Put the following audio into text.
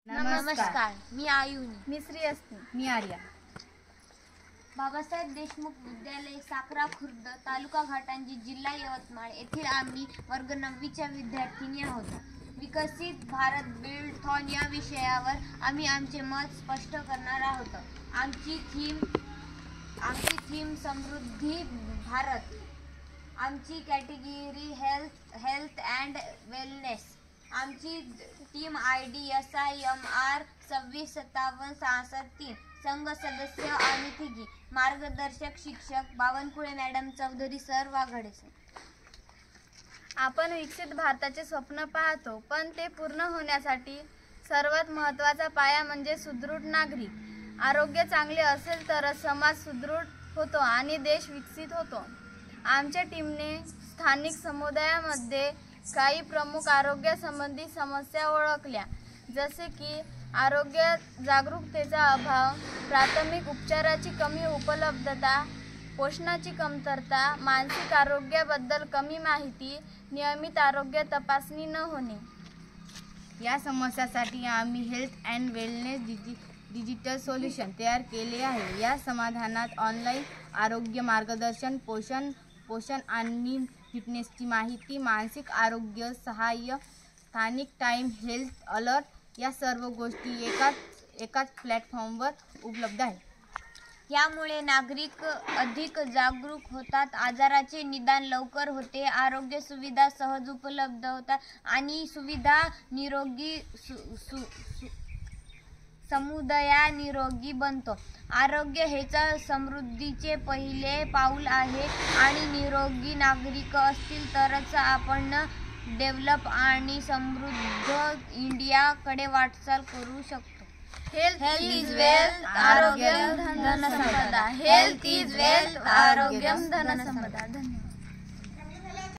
नमस्कार. मी आयुनी. मी श्रीयस्ती. मी आर्या. बाबासाहेब देशमुख विद्यालय साखरा खुर्द तालुका घाटंजी जिल्हा यवतमाळ येथील आम्ही वर्ग 9वीच्या विद्यार्थिनी आहोत. विकसित भारत बिल्डथॉन या विषयावर आम्ही आमचे मत स्पष्ट करणार आहोत. आमची थीम समृद्धी भारत. आमची कॅटेगरी हेल्थ अँड वेलनेस. आमची टीम ID SIMR 265763. संघ सदस्य आम्ही तिघी. मार्गदर्शक शिक्षक Bawankule madam, Chaudhari sir, Waghade sir. आपण विकसित भारताचे स्वप्न पाहतो, पण ते पूर्ण होण्यासाठी सर्वात महत्त्वाचा पाया म्हणजे सुदृढ नागरिक. आरोग्य चांगले असेल तरच समाज सुदृढ होतो आणि देश विकसित होतो. आमच्या टीमने स्थानिक समुदायामध्ये काही प्रमुख आरोग्य संबंधी समस्या ओळखल्या, जसे की आरोग्य जागरूकतेचा अभाव, प्राथमिक उपचाराची कमी उपलब्धता, पोषणाची कमतरता, मानसिक आरोग्याबद्दल कमी माहिती, नियमित आरोग्य तपासणी न होणे. या समस्यासाठी आम्ही health and wellness digital solution तयार केले आहे. या समाधानात ऑनलाईन आरोग्य मार्गदर्शन, पोषण आणि फिटनेसची माहिती, मानसिक आरोग्य सहाय्य, स्थानिक टाईम हेल्थ अलर्ट या सर्व गोष्टी एकाच प्लॅटफॉर्मवर उपलब्ध आहेत. यामुळे नागरिक अधिक जागरूक होतात, आजाराचे निदान लवकर होते, आरोग्य सुविधा सहज उपलब्ध होतात आणि सुविधा निरोगी समुदाय निरोगी बनतो. आरोग्य हेच समृद्धीचे पहिले पाऊल आहे आणि निरोगी नागरिक असतील तरच आपण डेव्हलप आणि समृद्ध इंडियाकडे वाटचाल करू शकतो. हेल्थ इज वेल्थ, आरोग्यम धनसंपदा. हेल्थ इज वेल्थ, आरोग्यम धनसंपदा.